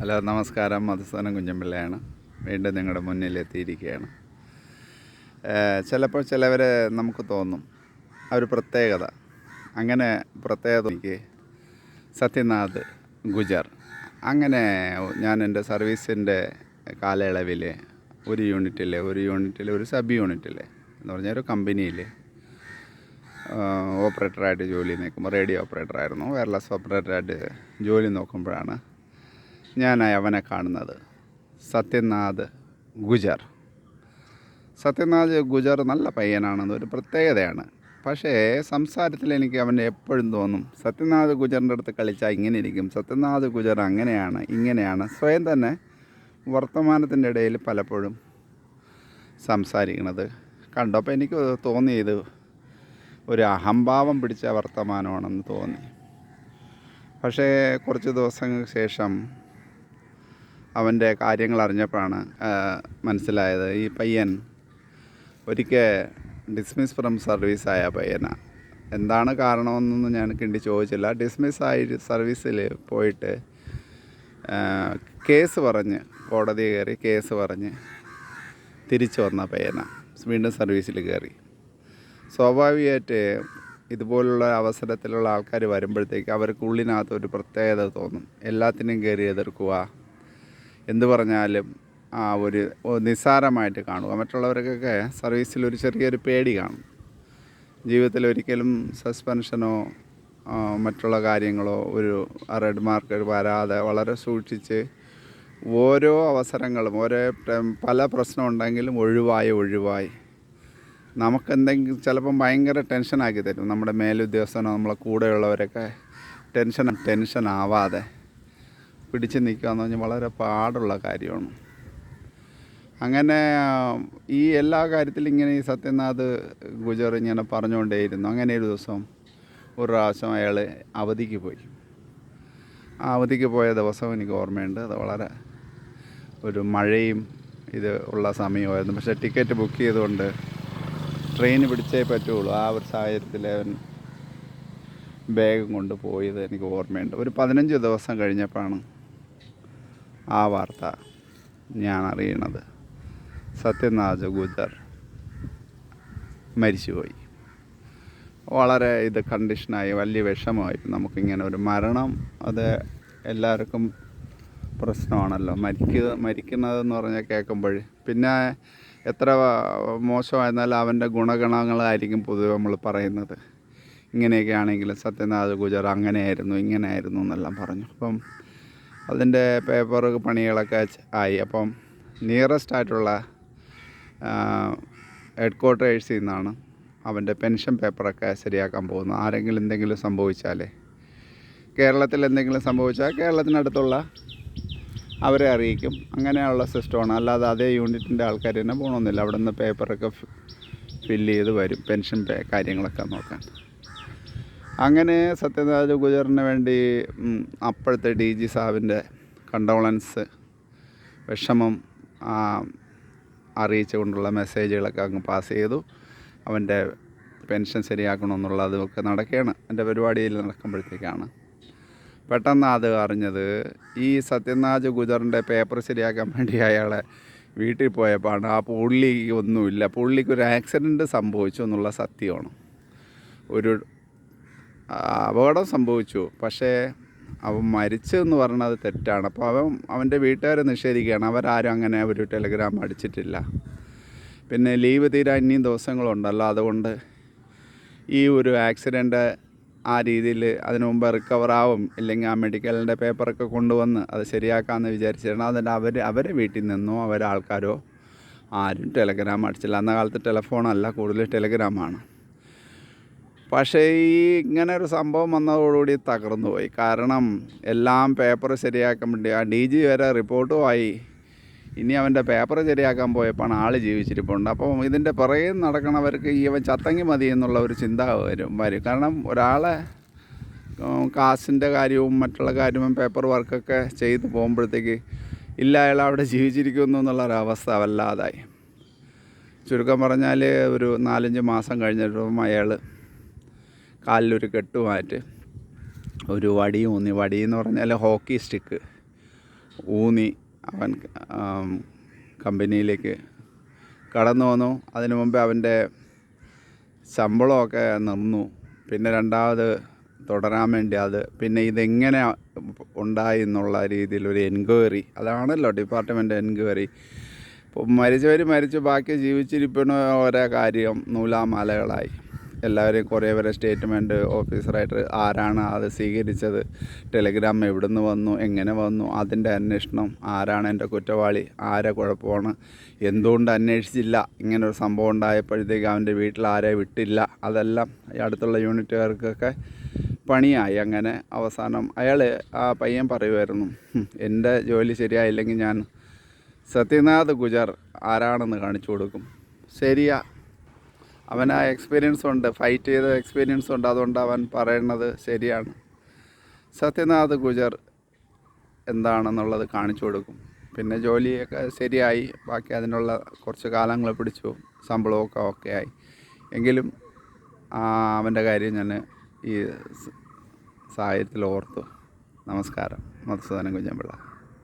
Hello, നമസ്കാരം. മധുസൂദനൻ കുഞ്ഞമ്പിള്ളയാണ്. വീണ്ടും നിങ്ങളുടെ മുന്നിലെത്തിയിരിക്കുകയാണ്. ചിലപ്പോൾ ചിലവരെ നമുക്ക് തോന്നും ആ ഒരു പ്രത്യേകത. അങ്ങനെ പ്രത്യേകത എനിക്ക് സത്യനാഥ് ഗുജർ. അങ്ങനെ ഞാൻ എൻ്റെ സർവീസിൻ്റെ കാലയളവിൽ ഒരു യൂണിറ്റിൽ ഒരു സബ് യൂണിറ്റിൽ എന്ന് പറഞ്ഞാൽ ഒരു കമ്പനിയിൽ ഓപ്പറേറ്ററായിട്ട് ജോലി നോക്കുമ്പോൾ, റേഡിയോ ഓപ്പറേറ്ററായിരുന്നു, വയർലെസ് ഓപ്പറേറ്ററായിട്ട് ജോലി നോക്കുമ്പോഴാണ് ഞാൻ അവനെ കാണുന്നത്. സത്യനാഥ് ഗുജർ നല്ല പയ്യനാണെന്ന് ഒരു പ്രത്യേകതയാണ്. പക്ഷേ സംസാരത്തിൽ എനിക്ക് അവനെ എപ്പോഴും തോന്നും, സത്യനാഥ് ഗുജറിൻ്റെ അടുത്ത് കളിച്ചാൽ ഇങ്ങനെ ഇരിക്കും, സത്യനാഥ് ഗുജർ അങ്ങനെയാണ് ഇങ്ങനെയാണ്. സ്വയം തന്നെ വർത്തമാനത്തിൻ്റെ ഇടയിൽ പലപ്പോഴും സംസാരിക്കുന്നത് കണ്ടപ്പോൾ എനിക്ക് തോന്നിയത് ഒരു അഹംഭാവം പിടിച്ച വർത്തമാനമാണെന്ന് തോന്നി. പക്ഷേ കുറച്ച് ദിവസങ്ങൾക്ക് ശേഷം അവൻ്റെ കാര്യങ്ങൾ അറിഞ്ഞപ്പോഴാണ് മനസ്സിലായത്, ഈ പയ്യൻ ഒരിക്കൽ ഡിസ്മിസ് ഫ്രം സർവീസായ പയ്യനാണ്. എന്താണ് കാരണമെന്നൊന്നും ഞാൻ കിണ്ടി ചോദിച്ചില്ല. ഡിസ്മിസ്സായി സർവീസിൽ പോയിട്ട് കേസ് പറഞ്ഞ് കോടതി കയറി കേസ് പറഞ്ഞ് തിരിച്ചു വന്ന പയ്യനാണ്. വീണ്ടും സർവീസിൽ കയറി. സ്വാഭാവികമായിട്ട് ഇതുപോലുള്ള അവസരത്തിലുള്ള ആൾക്കാർ വരുമ്പോഴത്തേക്ക് അവർക്ക് ഉള്ളിനകത്ത് ഒരു പ്രത്യേകത തോന്നും. എല്ലാത്തിനും കയറി എതിർക്കുക, എന്ത് പറഞ്ഞാലും ഒരു നിസ്സാരമായിട്ട് കാണുക. മറ്റുള്ളവർക്കൊക്കെ സർവീസിൽ ഒരു ചെറിയൊരു പേടി കാണും. ജീവിതത്തിൽ ഒരിക്കലും സസ്പെൻഷനോ മറ്റുള്ള കാര്യങ്ങളോ ഒരു റെഡ് മാർക്ക് വരാതെ വളരെ സൂക്ഷിച്ച് ഓരോ അവസരങ്ങളും പല പ്രശ്നം ഉണ്ടെങ്കിലും ഒഴിവായി നമുക്കെന്തെങ്കിലും ചിലപ്പം ഭയങ്കര ടെൻഷനാക്കി തരും. നമ്മുടെ മേലുദ്യോഗസ്ഥനോ നമ്മളെ കൂടെയുള്ളവരൊക്കെ ടെൻഷൻ ആവാതെ പിടിച്ച് നിൽക്കുക എന്ന് പറഞ്ഞാൽ വളരെ പാടുള്ള കാര്യമാണ്. അങ്ങനെ ഈ എല്ലാ കാര്യത്തിലും ഇങ്ങനെ ഈ സത്യനാഥ് ഗുജർ ഇങ്ങനെ പറഞ്ഞുകൊണ്ടേയിരുന്നു. അങ്ങനെ ഒരു ദിവസം ഒരു പ്രാവശ്യം അയാൾ അവധിക്ക് പോയി. ആ അവധിക്ക് പോയ ദിവസം എനിക്ക് ഓർമ്മയുണ്ട്. അത് വളരെ ഒരു മഴയും ഇത് ഉള്ള സമയമായിരുന്നു. പക്ഷേ ടിക്കറ്റ് ബുക്ക് ചെയ്തുകൊണ്ട് ട്രെയിൻ പിടിച്ചേ പറ്റുള്ളൂ. ആ ഒരു സാഹചര്യത്തിൽ അവൻ ബാഗും കൊണ്ട് പോയത് എനിക്ക് ഓർമ്മയുണ്ട്. ഒരു 15 ദിവസം കഴിഞ്ഞപ്പോഴാണ് ആ വാർത്ത ഞാൻ അറിയണത്. സത്യനാഥ് ഗുജർ മരിച്ചുപോയി. വളരെ കണ്ടീഷനായി, വലിയ വിഷമമായി. നമുക്കിങ്ങനെ ഒരു മരണം, അത് എല്ലാവർക്കും പ്രശ്നമാണല്ലോ. മരിക്കുന്നതെന്ന് പറഞ്ഞാൽ കേൾക്കുമ്പോൾ പിന്നെ എത്ര മോശമായിരുന്നാലും അവൻ്റെ ഗുണഗണങ്ങളായിരിക്കും പൊതുവെ നമ്മൾ പറയുന്നത്. ഇങ്ങനെയൊക്കെ ആണെങ്കിലും സത്യനാഥ് ഗുജർ അങ്ങനെയായിരുന്നു ഇങ്ങനെയായിരുന്നു എന്നെല്ലാം പറഞ്ഞു. അപ്പം അതിൻ്റെ പേപ്പർ പണികളൊക്കെ ആയി. അപ്പം നിയറസ്റ്റ് ആയിട്ടുള്ള ഹെഡ് ക്വാർട്ടേഴ്സിൽ നിന്നാണ് അവൻ്റെ പെൻഷൻ പേപ്പറൊക്കെ ശരിയാക്കാൻ പോകുന്നത്. ആരെങ്കിലും എന്തെങ്കിലും സംഭവിച്ചാൽ, കേരളത്തിൽ എന്തെങ്കിലും സംഭവിച്ചാൽ കേരളത്തിനടുത്തുള്ള അവരെ അറിയിക്കും. അങ്ങനെയുള്ള സിസ്റ്റമാണ്. അല്ലാതെ അതേ യൂണിറ്റിൻ്റെ ആൾക്കാർ തന്നെ പോകണമെന്നില്ല. അവിടെ നിന്ന് പേപ്പറൊക്കെ ഫില്ല് ചെയ്ത് വരും പെൻഷൻ കാര്യങ്ങളൊക്കെ നോക്കാൻ. അങ്ങനെ സത്യനാഥ് ഗുജറിന് വേണ്ടി അപ്പോഴത്തെ DG സാഹിബിൻ്റെ കണ്ടോളൻസ് വിഷമം അറിയിച്ചുകൊണ്ടുള്ള മെസ്സേജുകളൊക്കെ അങ്ങ് പാസ് ചെയ്തു. അവൻ്റെ പെൻഷൻ ശരിയാക്കണമെന്നുള്ളതൊക്കെ നടക്കുകയാണ്. എൻ്റെ പരിപാടിയിൽ നടക്കുമ്പോഴത്തേക്കാണ് പെട്ടെന്ന് അത് അറിഞ്ഞത്. ഈ സത്യനാഥ് ഗുജറിൻ്റെ പേപ്പർ ശരിയാക്കാൻ വേണ്ടി അയാളെ വീട്ടിൽ പോയപ്പോഴാണ് ആ പുള്ളിക്ക് ഒന്നുമില്ല, പുള്ളിക്കൊരു ആക്സിഡൻറ്റ് സംഭവിച്ചു എന്നുള്ള സത്യമാണ്. ഒരു അപകടം സംഭവിച്ചു, പക്ഷേ അവൻ മരിച്ചെന്ന് പറഞ്ഞത് തെറ്റാണ്. അപ്പോൾ അവൻ്റെ വീട്ടുകാർ നിഷേധിക്കുകയാണ്. അവരാരും അങ്ങനെ ഒരു ടെലഗ്രാം അടിച്ചിട്ടില്ല. പിന്നെ ലീവ് തീരാൻ ഇനിയും ദിവസങ്ങളുണ്ടല്ലോ, അതുകൊണ്ട് ഈ ഒരു ആക്സിഡൻറ്റ് ആ രീതിയിൽ അതിനു മുമ്പ് റിക്കവറാവും, ഇല്ലെങ്കിൽ ആ മെഡിക്കലിൻ്റെ പേപ്പറൊക്കെ കൊണ്ടുവന്ന് അത് ശരിയാക്കാമെന്ന് വിചാരിച്ചിട്ടാണ്. അതിന് അവരെ വീട്ടിൽ നിന്നോ അവരാൾക്കാരോ ആരും ടെലഗ്രാം അടിച്ചില്ല. അന്ന കാലത്ത് ടെലഫോണല്ല, കൂടുതൽ ടെലഗ്രാമാണ്. പക്ഷേ ഇങ്ങനെ ഒരു സംഭവം വന്നതോടുകൂടി തകർന്നു പോയി. കാരണം എല്ലാം പേപ്പർ ശരിയാക്കാൻ വേണ്ടി ആ DG വരെ റിപ്പോർട്ടുമായി. ഇനി അവൻ്റെ പേപ്പർ ശരിയാക്കാൻ പോയപ്പോൾ ആൾ ജീവിച്ചിരിപ്പുണ്ട്. അപ്പോൾ ഇതിൻ്റെ പുറകെ നടക്കണവർക്ക് ഇവൻ ചത്തങ്ങി മതി എന്നുള്ള ഒരു ചിന്ത വരും. കാരണം ഒരാളെ കാശിൻ്റെ കാര്യവും മറ്റുള്ള കാര്യവും പേപ്പർ വർക്കൊക്കെ ചെയ്ത് പോകുമ്പോഴത്തേക്ക് ഇല്ല, അയാൾ അവിടെ ജീവിച്ചിരിക്കുന്നു എന്നുള്ളൊരവസ്ഥ വല്ലാതായി. ചുരുക്കം പറഞ്ഞാൽ ഒരു 4-5 മാസം കഴിഞ്ഞിട്ടും അയാൾ കാലിലൊരു കെട്ടുമായിട്ട് ഒരു വടി എന്ന് പറഞ്ഞാൽ ഹോക്കി സ്റ്റിക്ക്, ഊന്നി അവൻ കമ്പനിയിലേക്ക് കടന്നു വന്നു. അതിനു മുമ്പേ അവൻ്റെ ശമ്പളമൊക്കെ നിന്നു. പിന്നെ രണ്ടാമത് തുടരാൻ വേണ്ടി പിന്നെ ഇതെങ്ങനെ ഉണ്ടായി എന്നുള്ള രീതിയിലൊരു എൻക്വയറി, അതാണല്ലോ ഡിപ്പാർട്ട്മെൻറ്റ് എൻക്വയറി. ഇപ്പോൾ മരിച്ചവർ മരിച്ചു, ബാക്കി ജീവിച്ചിരിപ്പിന് ഓരോ കാര്യം നൂലാമാലകളായി. എല്ലാവരെയും കുറേ പേരെ സ്റ്റേറ്റ്മെൻറ്റ് ഓഫീസറായിട്ട് ആരാണ് അത് സ്വീകരിച്ചത്, ടെലിഗ്രാം എവിടെ നിന്ന് വന്നു, എങ്ങനെ വന്നു, അതിൻ്റെ അന്വേഷണം, ആരാണ് എൻ്റെ കുറ്റവാളി, ആരെ കുഴപ്പമാണ്, എന്തുകൊണ്ട് അന്വേഷിച്ചില്ല, ഇങ്ങനൊരു സംഭവം ഉണ്ടായപ്പോഴത്തേക്ക് അവൻ്റെ വീട്ടിൽ ആരെ വിട്ടില്ല, അതെല്ലാം ഈ അടുത്തുള്ള യൂണിറ്റുകാർക്കൊക്കെ പണിയായി. അങ്ങനെ അവസാനം ആ പയ്യൻ പറയുമായിരുന്നു, എൻ്റെ ജോലി ശരിയായില്ലെങ്കിൽ ഞാൻ സത്യനാഥ് ഗുജർ ആരാണെന്ന് കാണിച്ചു കൊടുക്കും. ശരിയാ, അവൻ ആ എക്സ്പീരിയൻസ് ഉണ്ട്, ഫൈറ്റ് ചെയ്ത എക്സ്പീരിയൻസ് ഉണ്ട്. അതുകൊണ്ട് അവൻ പറയുന്നത് ശരിയാണ്. സത്യനാഥ് ഗുജർ എന്താണെന്നുള്ളത് കാണിച്ചു കൊടുക്കും. പിന്നെ ജോലിയൊക്കെ ശരിയായി. ബാക്കി അതിനുള്ള കുറച്ച് കാലങ്ങൾ പിടിച്ചു, ശമ്പളമൊക്കെ ഓക്കെ ആയി. എങ്കിലും അവൻ്റെ കാര്യം ഞാൻ ഈ സാഹചര്യത്തിൽ ഓർത്തു. നമസ്കാരം. മധുസൂദനൻ കുഞ്ഞൻപിള്ള.